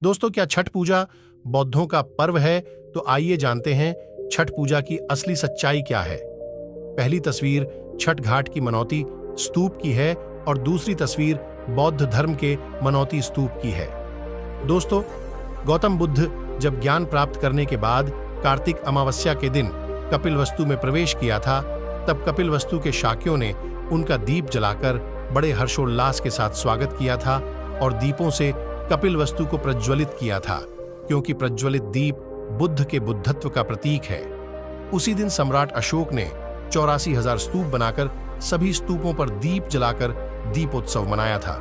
दोस्तों, क्या छठ पूजा बौद्धों का पर्व है? तो आइए जानते हैं छठ पूजा की असली सच्चाई क्या है। पहली तस्वीर छठ घाट की मनौती स्तूप की है और दूसरी तस्वीर बौद्ध धर्म के मनौती स्तूप की है। दोस्तों, गौतम बुद्ध जब ज्ञान प्राप्त करने के बाद कार्तिक अमावस्या के दिन कपिलवस्तु में प्रवेश किया था, तब कपिलवस्तु के शाक्यों ने उनका दीप जलाकर बड़े हर्षोल्लास के साथ स्वागत किया था और दीपों से कपिलवस्तु को प्रज्वलित किया था, क्योंकि प्रज्वलित दीप बुद्ध के बुद्धत्व का प्रतीक है। उसी दिन सम्राट अशोक ने 84,000 स्तूप बनाकर सभी स्तूपों पर दीप जलाकर दीपोत्सव मनाया था।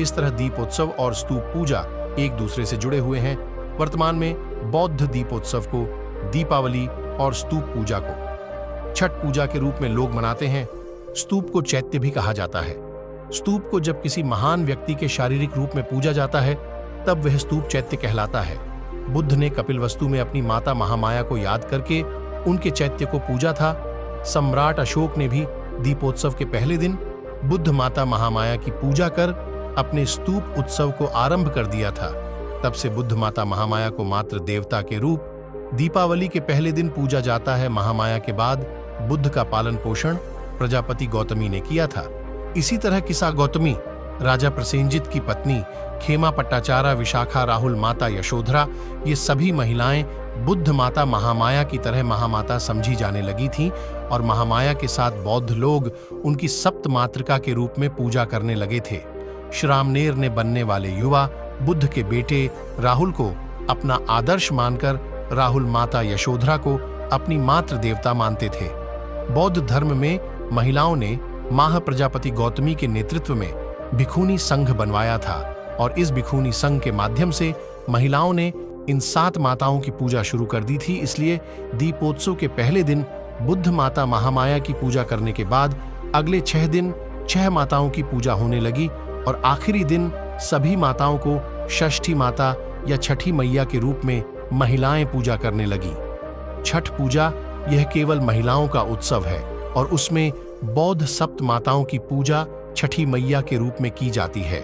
इस तरह दीपोत्सव और स्तूप पूजा एक दूसरे से जुड़े हुए हैं। वर्तमान में बौद्ध दीपोत्सव को दीपावली और स्तूप पूजा को छठ पूजा के रूप में लोग मनाते हैं। स्तूप को चैत्य भी कहा जाता है। स्तूप को जब किसी महान व्यक्ति के शारीरिक रूप में पूजा जाता है, तब वह स्तूप चैत्य कहलाता है। बुद्ध ने कपिलवस्तु में अपनी माता महामाया को याद करके उनके चैत्य को पूजा था। सम्राट अशोक ने भी दीपोत्सव के पहले दिन बुद्ध माता महामाया की पूजा कर अपने स्तूप उत्सव को आरंभ कर दिया था। तब से बुद्ध माता महामाया को मातृ देवता के रूप दीपावली के पहले दिन पूजा जाता है। महामाया के बाद बुद्ध का पालन पोषण प्रजापति गौतमी ने किया था। इसी तरह किसा गौतमी, राजा प्रसेनजित की पत्नी, खेमा पट्टाचारा, विशाखा, राहुल माता, यशोधरा, ये सभी महिलाएं बुद्ध माता महामाया की तरह महामाता समझी जाने लगी थीं और महामाया के साथ बौद्ध लोग उनकी सप्त मातृका के रूप में पूजा करने लगे थे। श्रामनेर ने बनने वाले युवा बुद्ध के बेटे राहुल को अपना आदर्श मानकर राहुल माता यशोधरा को अपनी मातृ देवता मानते थे। बौद्ध धर्म में महिलाओं ने माह प्रजापति गौतमी के नेतृत्व में भिखुनी संघ बनवाया था और इस भिखुनी संघ के माध्यम से महिलाओं ने इन 7 माताओं की पूजा शुरू कर दी थी। इसलिए दीपोत्सव के पहले दिन बुद्ध माता महामाया की पूजा करने के बाद अगले 6 दिन 6 माताओं की पूजा होने लगी और आखिरी दिन सभी माताओं को षष्ठी माता या छठी मैया के रूप में महिलाएं पूजा करने लगी। छठ पूजा यह केवल महिलाओं का उत्सव है और उसमें बौद्ध सप्त माताओं की पूजा छठी मैया के रूप में की जाती है।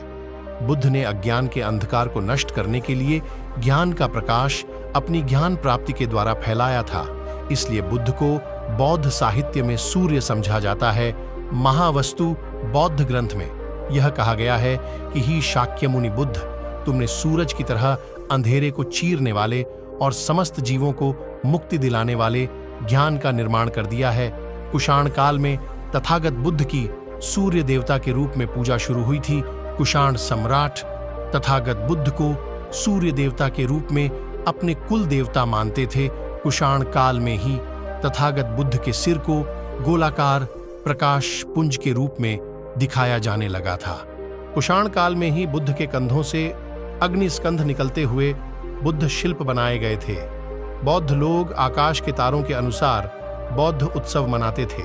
बुद्ध ने अज्ञान के अंधकार को नष्ट करने के लिए ज्ञान का प्रकाश अपनी ज्ञान प्राप्ति के द्वारा फैलाया था। इसलिए बुद्ध को बौद्ध साहित्य में सूर्य समझा जाता है। महावस्तु बौद्ध ग्रंथ में यह कहा गया है कि ही शाक्य मुनि बुद्ध, तुमने सूरज की तरह अंधेरे को चीरने वाले और समस्त जीवों को मुक्ति दिलाने वाले ज्ञान का निर्माण कर दिया है। कुषाण काल में तथागत बुद्ध की सूर्य देवता के रूप में पूजा शुरू हुई थी। कुषाण सम्राट तथागत बुद्ध को सूर्य देवता के रूप में अपने कुल देवता मानते थे। कुषाण काल में ही तथागत बुद्ध के सिर को गोलाकार प्रकाश पुंज के रूप में दिखाया जाने लगा था। कुषाण काल में ही बुद्ध के कंधों से अग्निस्कंध निकलते हुए बुद्ध शिल्प बनाए गए थे। बौद्ध लोग आकाश के तारों के अनुसार बौद्ध उत्सव मनाते थे।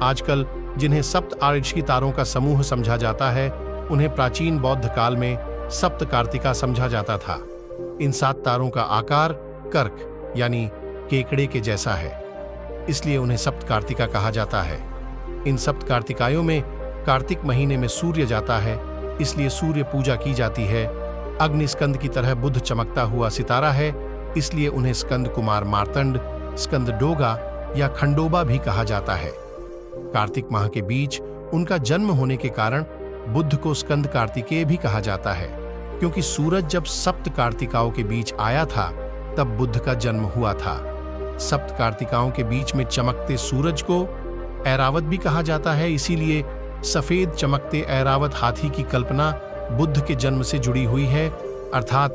आजकल जिन्हें सप्त आर्षी तारों का समूह समझा जाता है, उन्हें प्राचीन बौद्ध काल में सप्त कार्तिका समझा जाता था। इन 7 तारों का आकार कर्क यानी केकड़े के जैसा है, इसलिए उन्हें सप्त कार्तिका कहा जाता है। इन सप्त कार्तिकायों में कार्तिक महीने में सूर्य जाता है, इसलिए सूर्य पूजा की जाती है। अग्निस्कंद की तरह बुद्ध चमकता हुआ सितारा है, इसलिए उन्हें स्कंद कुमार मार्तंड, स्कंद डोगा या खंडोबा भी कहा जाता है। कार्तिक माह के बीच उनका जन्म होने के कारण बुद्ध को स्कंद कार्तिकेय भी कहा जाता है, क्योंकि सूरज जब सप्त कार्तिकाओं के बीच आया था तब बुद्ध का जन्म हुआ था। सप्त कार्तिकाओं के बीच में चमकते सूरज को ऐरावत भी कहा जाता है, इसीलिए सफेद चमकते ऐरावत हाथी की कल्पना बुद्ध के जन्म से जुड़ी हुई है। अर्थात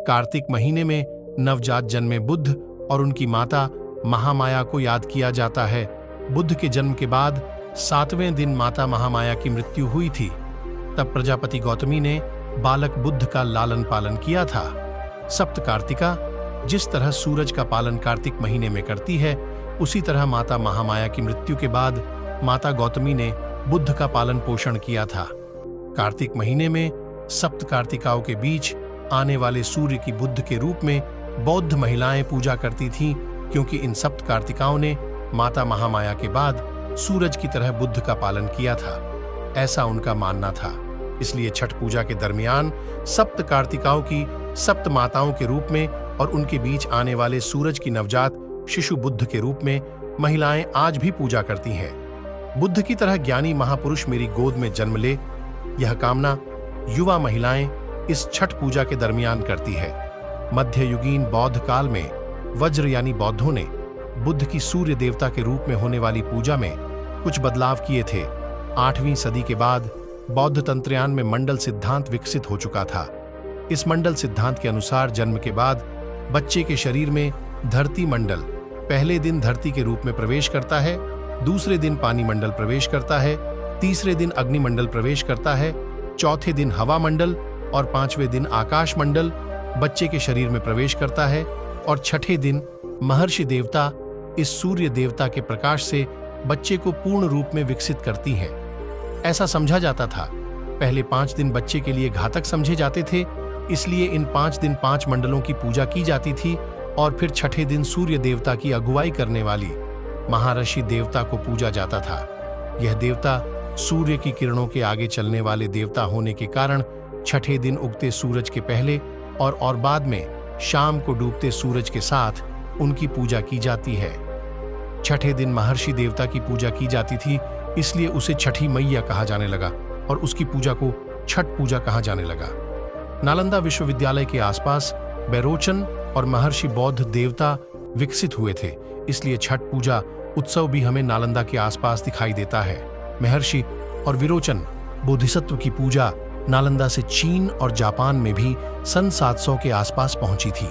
कार्तिक महीने में नवजात जन्मे बुद्ध और उनकी माता महामाया को याद किया जाता है। बुद्ध के जन्म के बाद 7वें दिन माता महामाया की मृत्यु हुई थी। तब प्रजापति गौतमी ने बालक बुद्ध का लालन पालन किया था। सप्त कार्तिका जिस तरह सूरज का पालन कार्तिक महीने में करती है, उसी तरह माता महामाया की मृत्यु के बाद माता गौतमी ने बुद्ध का पालन पोषण किया था। कार्तिक महीने में सप्त कार्तिकाओं के बीच आने वाले सूर्य की बुद्ध के रूप में बौद्ध महिलाएं पूजा करती थीं, क्योंकि इन सप्त कार्तिकाओं ने माता महामाया के बाद सूरज की तरह बुद्ध का पालन किया था, ऐसा उनका मानना था। इसलिए छठ पूजा के दरमियान सप्त कार्तिकाओं की सप्त माताओं के रूप में और उनके बीच आने वाले सूरज की नवजात शिशु बुद्ध के रूप में महिलाएं आज भी पूजा करती हैं। बुद्ध की तरह ज्ञानी महापुरुष मेरी गोद में जन्म ले, यह कामना युवा महिलाएं इस छठ पूजा के दरमियान करती है। मध्ययुगीन बौद्ध काल में वज्र यानी बौद्धों ने बुद्ध की सूर्य देवता के रूप में होने वाली पूजा में कुछ बदलाव किए थे। 8वीं सदी के बाद बौद्ध तंत्रयान में मंडल सिद्धांत विकसित हो चुका था। इस मंडल सिद्धांत के अनुसार जन्म के बाद बच्चे के शरीर में धरती मंडल पहले दिन धरती के रूप में प्रवेश करता है, दूसरे दिन पानी मंडल प्रवेश करता है, तीसरे दिन अग्नि मंडल प्रवेश करता है, चौथे दिन हवा मंडल और 5वें दिन आकाश मंडल बच्चे के शरीर में प्रवेश करता है और छठे दिन महर्षि देवता इस सूर्य देवता के प्रकाश से बच्चे को पूर्ण रूप में विकसित करती हैं। ऐसा समझा जाता था। पहले 5 दिन बच्चे के लिए घातक समझे जाते थे, इसलिए इन 5 दिन 5 मंडलों की पूजा की जाती थी और फिर छठे दिन सूर्य देवता की अगुवाई करने वाली महर्षि देवता को पूजा जाता था। यह देवता सूर्य की किरणों के आगे चलने वाले देवता होने के कारण छठे दिन उगते सूरज के पहले और बाद में शाम को डूबते सूरज के साथ उनकी पूजा की जाती है। छठे दिन महर्षि देवता की पूजा की जाती थी, इसलिए उसे छठी मैया कहा जाने लगा और उसकी पूजा को छठ पूजा कहा जाने लगा। नालंदा विश्वविद्यालय के आसपास बैरोचन और महर्षि बौद्ध देवता विकसित हुए थे, इसलिए छठ पूजा उत्सव भी हमें नालंदा के आसपास दिखाई देता है। महर्षि और विरोचन बोधिसत्व की पूजा नालंदा से चीन और जापान में भी सन 700 के आसपास पहुंची थी।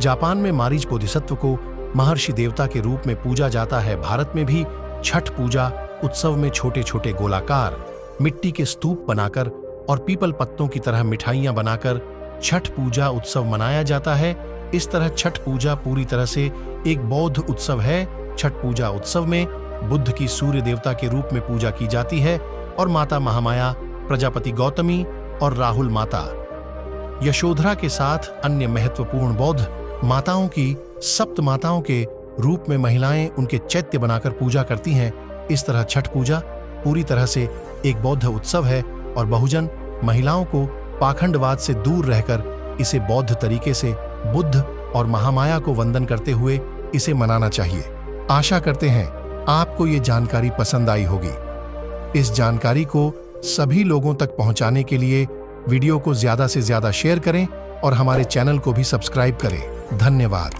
जापान में मारीच बोधिसत्व को महर्षि देवता के रूप में पूजा जाता है। भारत में भी छठ पूजा उत्सव में छोटे छोटे गोलाकार मिट्टी के स्तूप बनाकर और पीपल पत्तों की तरह मिठाइयां बनाकर छठ पूजा उत्सव मनाया जाता है। इस तरह छठ पूजा पूरी तरह से एक बौद्ध उत्सव है। छठ पूजा उत्सव में बुद्ध की सूर्य देवता के रूप में पूजा की जाती है और माता महामाया, प्रजापति गौतमी और राहुल माता यशोधरा के साथ अन्य महत्वपूर्ण बौद्ध माताओं की सप्त माताओं के रूप में महिलाएं उनके चैत्य बनाकर पूजा करती हैं। इस तरह छठ पूजा पूरी तरह से एक बौद्ध उत्सव है और बहुजन महिलाओं को पाखंडवाद से दूर रहकर इसे बौद्ध तरीके से बुद्ध और महामाया को वंदन करते हुए इसे मनाना चाहिए। आशा करते हैं आपको ये जानकारी पसंद आई होगी। इस जानकारी को सभी लोगों तक पहुंचाने के लिए वीडियो को ज्यादा से ज्यादा शेयर करें और हमारे चैनल को भी सब्सक्राइब करें। धन्यवाद।